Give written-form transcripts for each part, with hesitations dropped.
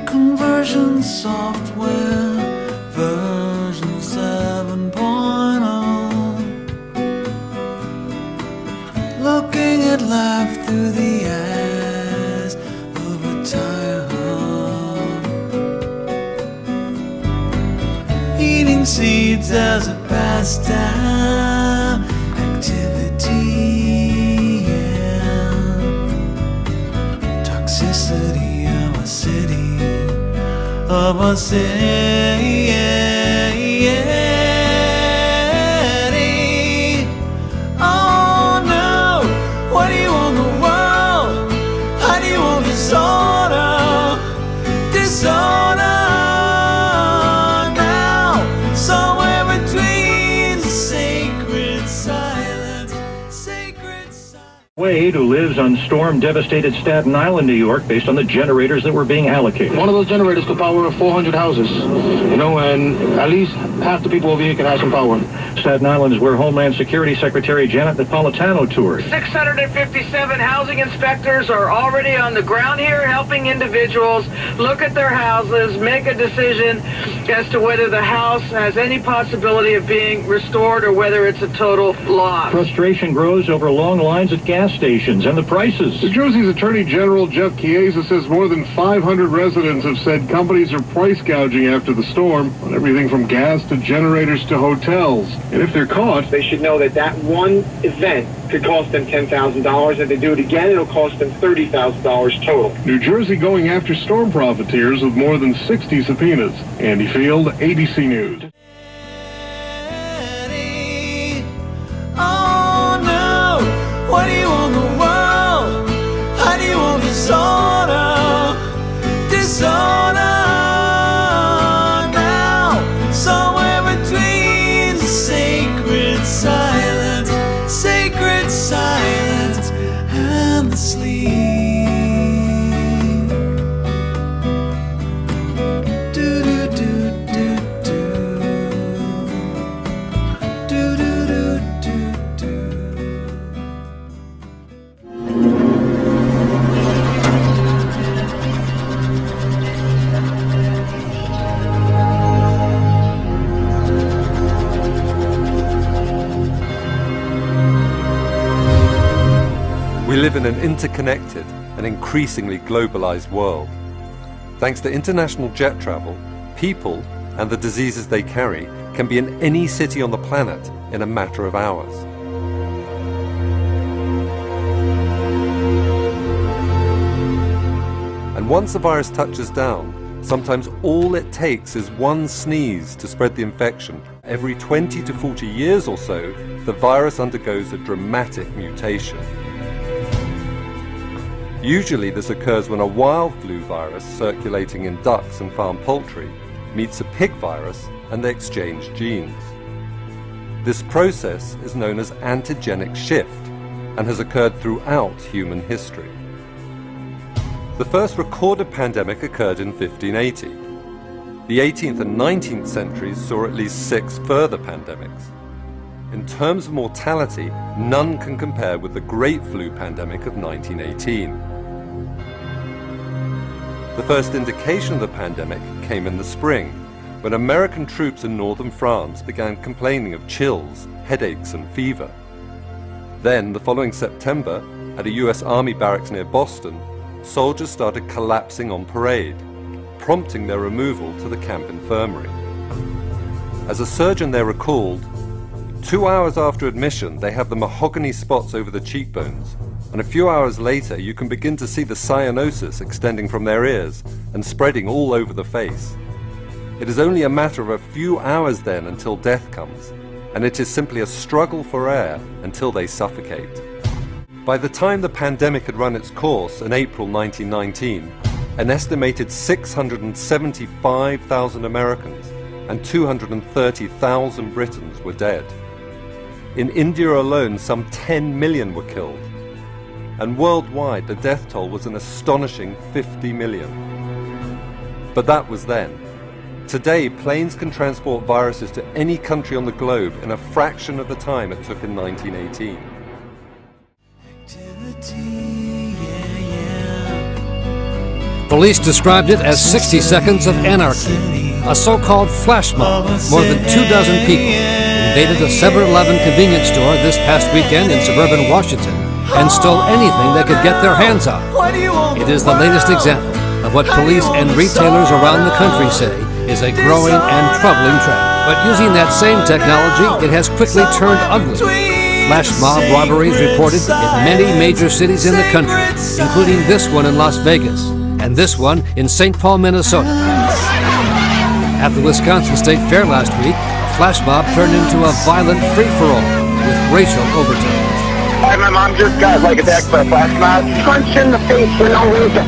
Conversion software version 7.0. Looking at life through the eyes of a tire hub. Eating seeds as a pastime activity, yeah. Toxicity of a city. Of a city, oh no, what do you want the world? How do you want disorder? Disorder now, somewhere between sacred silence, sacred silence. Wade, who lives on storm-devastated Staten Island, New York, based on the generators that were being allocated. One of those generators could power 400 houses, you know, and at least half the people over here can have some power. Staten Island is where Homeland Security Secretary Janet Napolitano toured. 657 housing inspectors are already on the ground here helping individuals look at their houses, make a decision as to whether the house has any possibility of being restored or whether it's a total loss. Frustration grows over long lines at gas stations and the prices. New Jersey's Attorney General Jeff Chiesa says more than 500 residents have said companies are price gouging after the storm on everything from gas to generators to hotels. And if they're caught, they should know that that one event could cost them $10,000. If they do it again, it'll cost them $30,000 total. New Jersey going after storm profiteers with more than 60 subpoenas. Andy Field, ABC News. Oh no, what do you want the world? How do you want disorder? Disorder now, somewhere between sacred silence, sacred silence and the sleep. Do do do do do. Do do do do do. We live in an interconnected and increasingly globalized world. Thanks to international jet travel, people and the diseases they carry can be in any city on the planet in a matter of hours. And once the virus touches down, sometimes all it takes is one sneeze to spread the infection. Every 20 to 40 years or so, the virus undergoes a dramatic mutation. Usually this occurs when a wild flu virus circulating in ducks and farm poultry meets a pig virus and they exchange genes. This process is known as antigenic shift and has occurred throughout human history. The first recorded pandemic occurred in 1580. The 18th and 19th centuries saw at least 6 further pandemics. In terms of mortality, none can compare with the Great Flu pandemic of 1918. The first indication of the pandemic came in the spring, when American troops in northern France began complaining of chills, headaches and fever. Then, the following September, at a US Army barracks near Boston, soldiers started collapsing on parade. prompting their removal to the camp infirmary. As a surgeon they're recalled, 2 hours after admission they have the mahogany spots over the cheekbones, and a few hours later you can begin to see the cyanosis extending from their ears and spreading all over the face. It is only a matter of a few hours then until death comes, and it is simply a struggle for air until they suffocate. By the time the pandemic had run its course in April 1919, an estimated 675,000 Americans and 230,000 Britons were dead. In India alone, some 10 million were killed, and worldwide the death toll was an astonishing 50 million. But that was then. Today, planes can transport viruses to any country on the globe in a fraction of the time it took in 1918. Police described it as 60 seconds of anarchy. A so-called flash mob, more than 24 people, invaded a 7-Eleven convenience store this past weekend in suburban Washington and stole anything they could get their hands on. It is the latest example of what police and retailers around the country say is a growing and troubling trend. But using that same technology, it has quickly turned ugly. Flash mob robberies reported in many major cities in the country, including this one in Las Vegas and this one in St. Paul, Minnesota. At the Wisconsin State Fair last week, a flash mob turned into a violent free-for-all with racial overtones. My mom just got attacked by a flash mob. Punched in the face for no reason.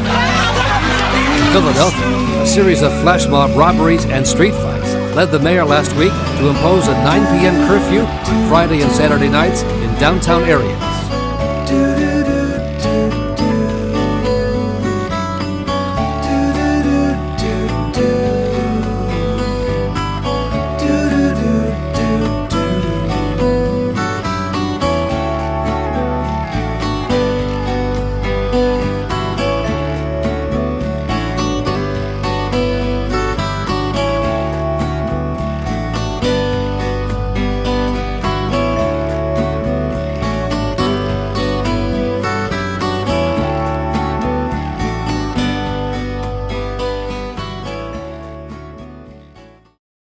In Philadelphia, a series of flash mob robberies and street fights led the mayor last week to impose a 9 p.m. curfew on Friday and Saturday nights in downtown areas.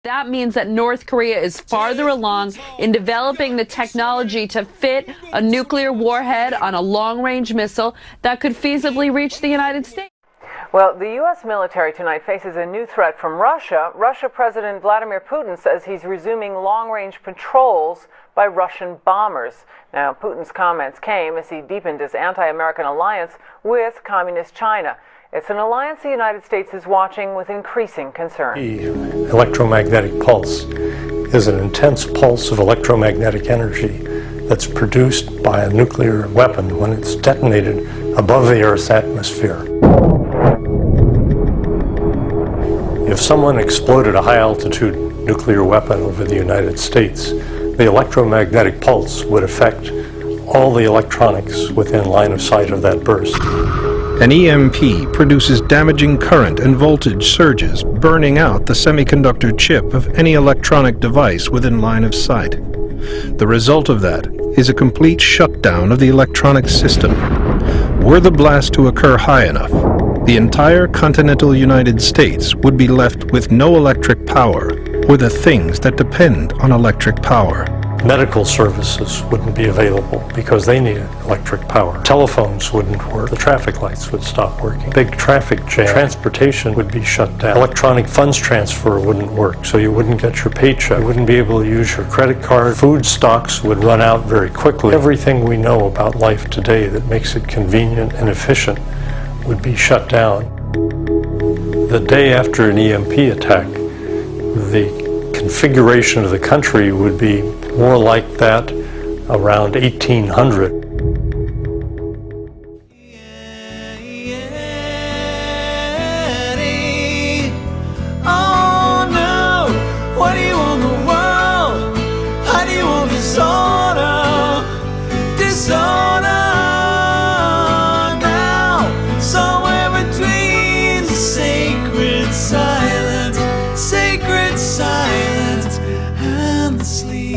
That means that North Korea is farther along in developing the technology to fit a nuclear warhead on a long-range missile that could feasibly reach the United States. Well, the U.S. military tonight faces a new threat from Russia. Russia President Vladimir Putin says he's resuming long-range patrols by Russian bombers. Now, Putin's comments came as he deepened his anti-American alliance with Communist China. It's an alliance the United States is watching with increasing concern. The electromagnetic pulse is an intense pulse of electromagnetic energy that's produced by a nuclear weapon when it's detonated above the Earth's atmosphere. If someone exploded a high-altitude nuclear weapon over the United States, the electromagnetic pulse would affect all the electronics within line of sight of that burst. An EMP produces damaging current and voltage surges, burning out the semiconductor chip of any electronic device within line of sight. The result of that is a complete shutdown of the electronic system. Were the blast to occur high enough, the entire continental United States would be left with no electric power or the things that depend on electric power. Medical services wouldn't be available because they needed electric power. Telephones wouldn't work. The traffic lights would stop working. Big traffic jam. Transportation would be shut down. Electronic funds transfer wouldn't work, so you wouldn't get your paycheck. You wouldn't be able to use your credit card. Food stocks would run out very quickly. Everything we know about life today that makes it convenient and efficient would be shut down. The day after an EMP attack, the configuration of the country would be more like that around 1800. Oh no, what do you want the world? How do you want disorder? Disorder now, somewhere between sacred silence and the sleep.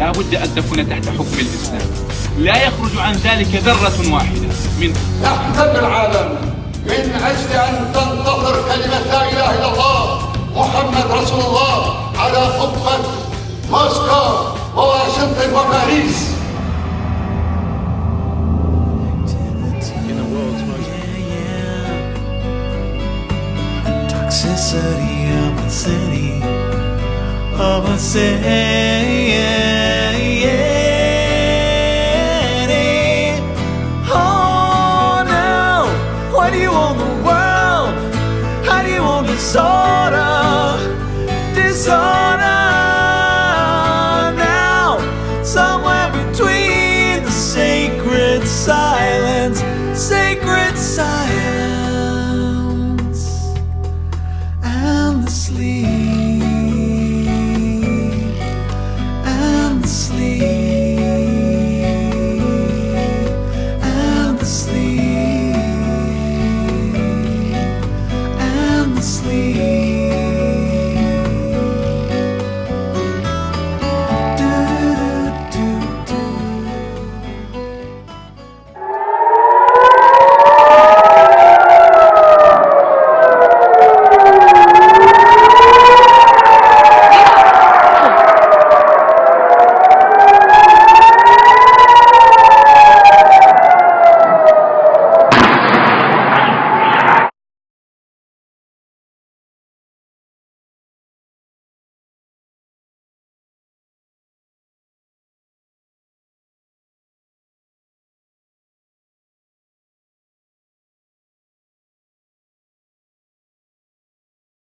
لا بد أن تكون تحت حكم الإسلام، لا يخرج عن ذلك ذرة واحدة منه. نحتل العالم من أجل أن تنتصر كلمة لا إله إلا الله محمد رسول الله على قبة موسكو وواشنطن وباريس. Toxicity of a city, of a city. Oh no, what do you want the world? How do you want disorder? Disorder now, somewhere between the sacred silence, sacred silence, and the sleep, and the sleep, and the sleep, and the sleep.